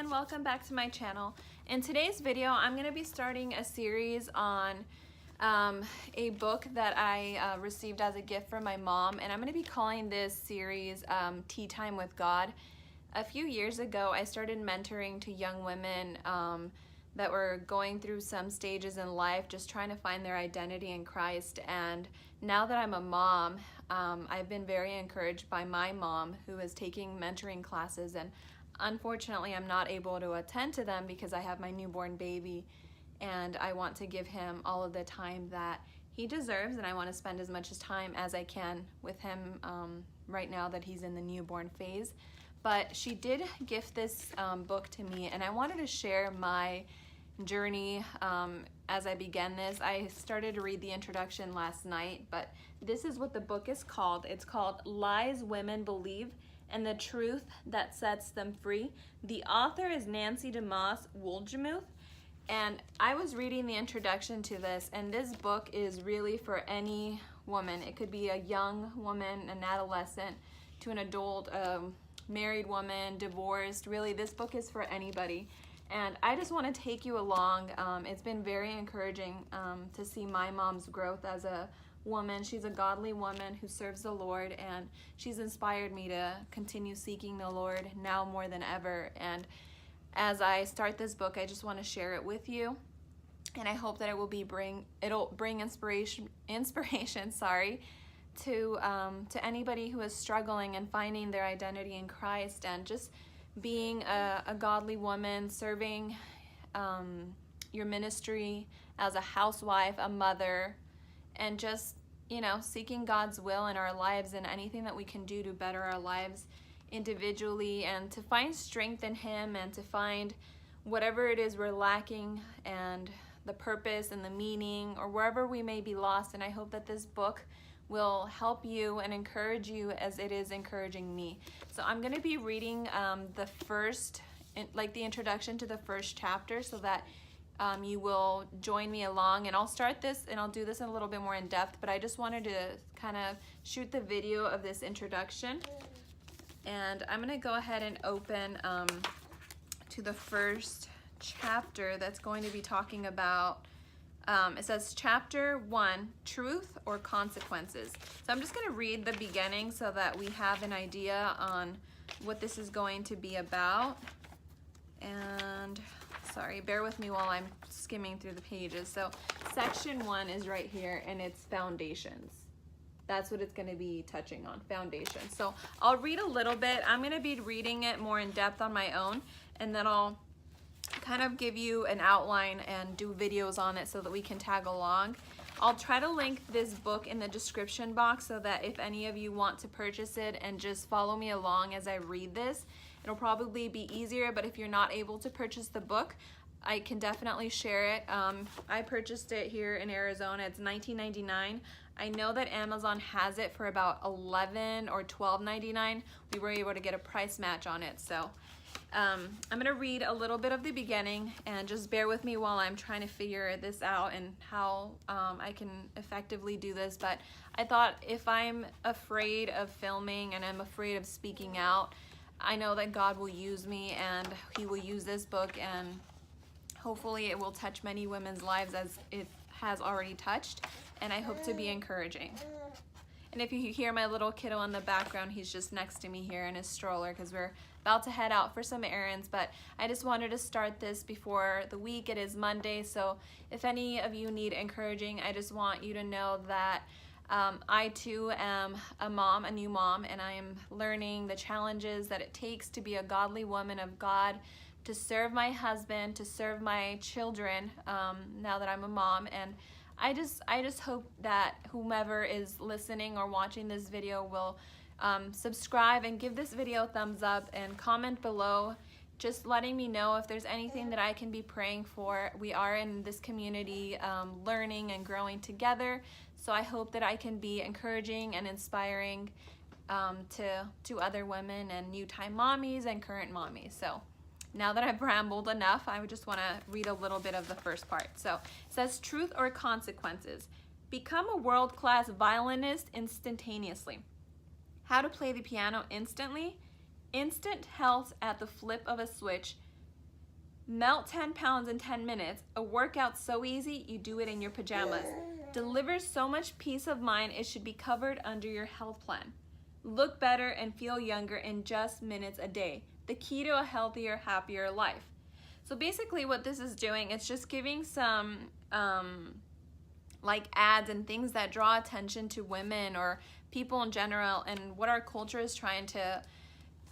and welcome back to my channel. In today's video, I'm going to be starting a series on a book that I received as a gift from my mom, and I'm going to be calling this series Tea Time with God. A few years ago, I started mentoring to young women that were going through some stages in life, just trying to find their identity in Christ. And now that I'm a mom, I've been very encouraged by my mom, who is taking mentoring classes, and unfortunately I'm not able to attend to them because I have my newborn baby and I want to give him all of the time that he deserves, and I want to spend as much time as I can with him right now that he's in the newborn phase. But she did gift this book to me, and I wanted to share my journey as I began this. I started to read the introduction last night, but this is what the book is called. It's called Lies Women Believe and the Truth That Sets Them Free. The author is Nancy Demoss Wolgemuth, and I was reading the introduction to this, and this book is really for any woman. It could be a young woman, an adolescent, to an adult, married woman, divorced. Really, this book is for anybody. And I just want to take you along. It's been very encouraging to see my mom's growth as a woman. She's a godly woman who serves the Lord, and she's inspired me to continue seeking the Lord now more than ever. And as I start this book, I just want to share it with you, and I hope that it will bring inspiration to anybody who is struggling and finding their identity in Christ, and just being a godly woman, serving your ministry as a housewife, a mother, and just, seeking God's will in our lives and anything that we can do to better our lives individually, and to find strength in Him, and to find whatever it is we're lacking and the purpose and the meaning, or wherever we may be lost. And I hope that this book will help you and encourage you as it is encouraging me. So I'm going to be reading the introduction to the first chapter, so that you will join me along. And I'll start this and I'll do this in a little bit more in depth, but I just wanted to kind of shoot the video of this introduction. And I'm going to go ahead and open to the first chapter that's going to be talking about it says chapter 1, truth or consequences. So I'm just going to read the beginning so that we have an idea on what this is going to be about. And sorry, bear with me while I'm skimming through the pages. So section 1 is right here, and it's foundations. That's what it's going to be touching on, foundations. So I'll read a little bit. I'm going to be reading it more in depth on my own, and then I'll kind of give you an outline and do videos on it so that we can tag along. I'll try to link this book in the description box so that if any of you want to purchase it and just follow me along as I read this, it'll probably be easier. But if you're not able to purchase the book, I can definitely share it. I purchased it here in Arizona. It's $19.99. I know that Amazon has it for about $11 or $12.99. We were able to get a price match on it. So I'm going to read a little bit of the beginning, and just bear with me while I'm trying to figure this out and how I can effectively do this. But I thought, if I'm afraid of filming and I'm afraid of speaking out, I know that God will use me, and He will use this book, and hopefully it will touch many women's lives as it has already touched, and I hope to be encouraging. And if you hear my little kiddo in the background, he's just next to me here in his stroller because we're about to head out for some errands. But I just wanted to start this before the week. It is Monday, so if any of you need encouraging, I just want you to know that I too am a mom, a new mom, and I am learning the challenges that it takes to be a godly woman of God, to serve my husband, to serve my children now that I'm a mom. And I just hope that whomever is listening or watching this video will subscribe and give this video a thumbs up, and comment below just letting me know if there's anything that I can be praying for. We are in this community learning and growing together, so I hope that I can be encouraging and inspiring to other women and new-time mommies and current mommies. So now that I've rambled enough, I just want to read a little bit of the first part. So it says, truth or consequences. Become a world-class violinist instantaneously. How to play the piano instantly. Instant health at the flip of a switch. Melt 10 pounds in 10 minutes. A workout so easy, you do it in your pajamas. Delivers so much peace of mind, it should be covered under your health plan. Look better and feel younger in just minutes a day. The key to a healthier, happier life. So basically what this is doing, it's just giving some like ads and things that draw attention to women or people in general, and what our culture is trying to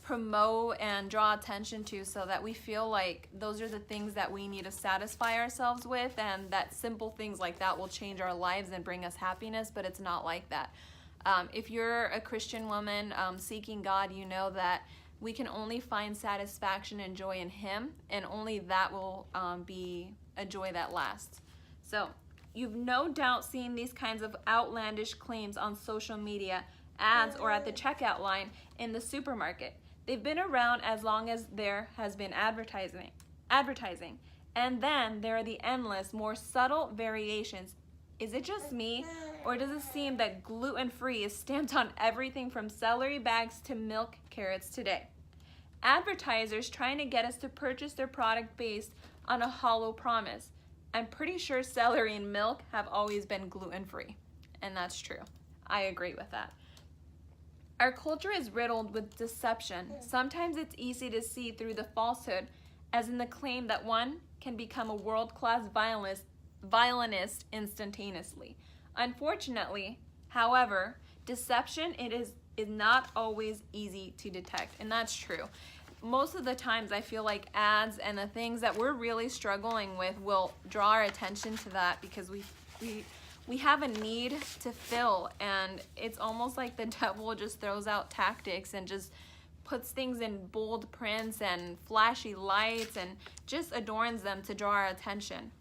promote and draw attention to, so that we feel like those are the things that we need to satisfy ourselves with, and that simple things like that will change our lives and bring us happiness. But it's not like that. If you're a Christian woman seeking God, you know that we can only find satisfaction and joy in Him, and only that will be a joy that lasts. So you've no doubt seen these kinds of outlandish claims on social media, ads, or at the checkout line in the supermarket. They've been around as long as there has been advertising. And then there are the endless, more subtle variations. Is it just me, or does it seem that gluten-free is stamped on everything from celery bags to milk carrots today? Advertisers trying to get us to purchase their product based on a hollow promise. I'm pretty sure celery and milk have always been gluten-free, and that's true. I agree with that. Our culture is riddled with deception. Sometimes it's easy to see through the falsehood, as in the claim that one can become a world-class violinist instantaneously. Unfortunately, however, deception is not always easy to detect, and that's true. Most of the times I feel like ads and the things that we're really struggling with will draw our attention to that, because we have a need to fill, and it's almost like the devil just throws out tactics and just puts things in bold prints and flashy lights and just adorns them to draw our attention.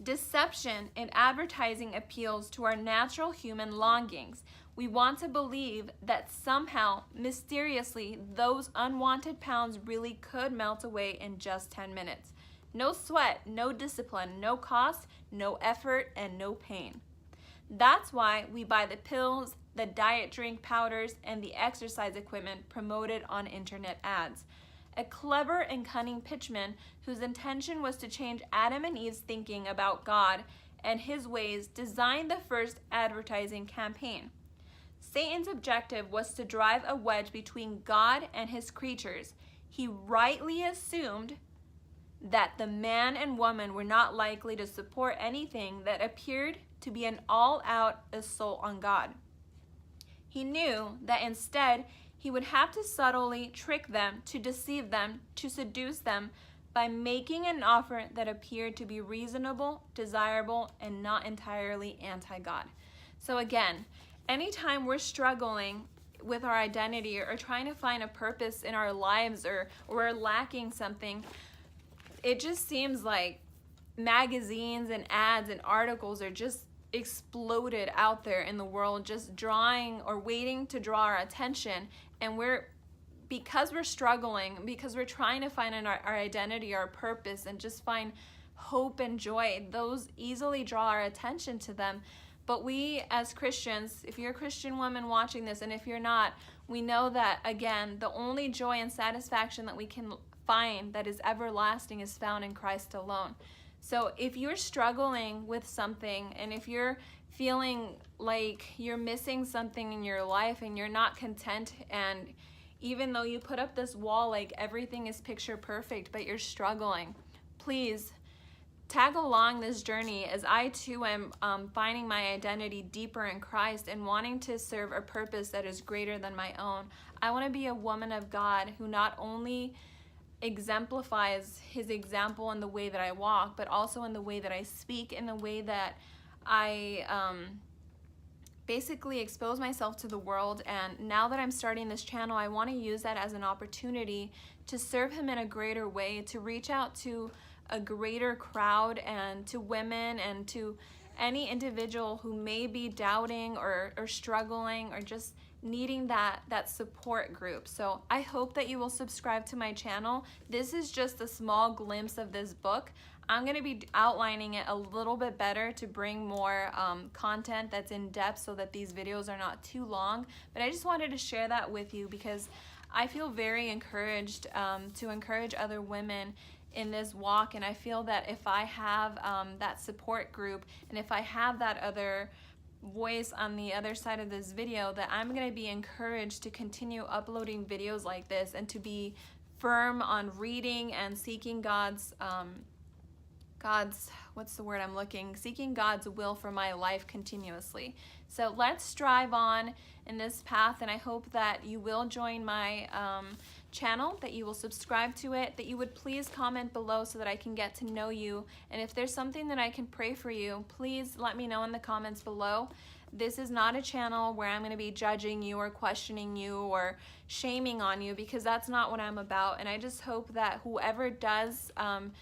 Deception in advertising appeals to our natural human longings. We want to believe that somehow, mysteriously, those unwanted pounds really could melt away in just 10 minutes. No sweat, no discipline, no cost, no effort, and no pain. That's why we buy the pills, the diet drink powders, and the exercise equipment promoted on internet ads. A clever and cunning pitchman whose intention was to change Adam and Eve's thinking about God and His ways designed the first advertising campaign. Satan's objective was to drive a wedge between God and His creatures. He rightly assumed that the man and woman were not likely to support anything that appeared to be an all-out assault on God. He knew that instead he would have to subtly trick them, to deceive them, to seduce them by making an offer that appeared to be reasonable, desirable, and not entirely anti-God. So again, anytime we're struggling with our identity or trying to find a purpose in our lives, or we're lacking something, it just seems like magazines and ads and articles are just exploded out there in the world, just drawing or waiting to draw our attention. And because we're struggling, because we're trying to find our identity, our purpose, and just find hope and joy, those easily draw our attention to them. But we as Christians, if you're a Christian woman watching this, and if you're not, we know that, again, the only joy and satisfaction that we can find that is everlasting is found in Christ alone. So if you're struggling with something, and if you're feeling like you're missing something in your life and you're not content, and even though you put up this wall like everything is picture perfect, but you're struggling, please tag along this journey, as I too am finding my identity deeper in Christ and wanting to serve a purpose that is greater than my own. I want to be a woman of God who not only exemplifies His example in the way that I walk, but also in the way that I speak, in the way that I basically expose myself to the world. And now that I'm starting this channel, I want to use that as an opportunity to serve Him in a greater way, to reach out to a greater crowd, and to women, and to any individual who may be doubting or struggling or just needing that support group. So I hope that you will subscribe to my channel. This is just a small glimpse of this book. I'm going to be outlining it a little bit better to bring more content that's in depth, so that these videos are not too long. But I just wanted to share that with you, because I feel very encouraged to encourage other women in this walk, and I feel that if I have that support group, and if I have that other voice on the other side of this video, that I'm going to be encouraged to continue uploading videos like this and to be firm on reading and seeking God's what's the word I'm looking, seeking God's will for my life continuously. So let's strive on in this path, and I hope that you will join my channel, that you will subscribe to it, that you would please comment below so that I can get to know you, and if there's something that I can pray for you, please let me know in the comments below. This is not a channel where I'm going to be judging you or questioning you or shaming on you, because that's not what I'm about. And I just hope that whoever does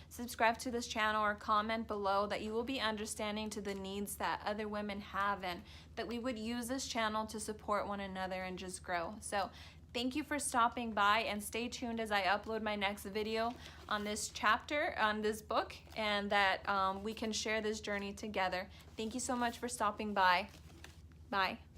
subscribe to this channel or comment below, that you will be understanding to the needs that other women have, and that we would use this channel to support one another and just grow. So thank you for stopping by, and stay tuned as I upload my next video on this chapter, on this book, and that we can share this journey together. Thank you so much for stopping by. Bye.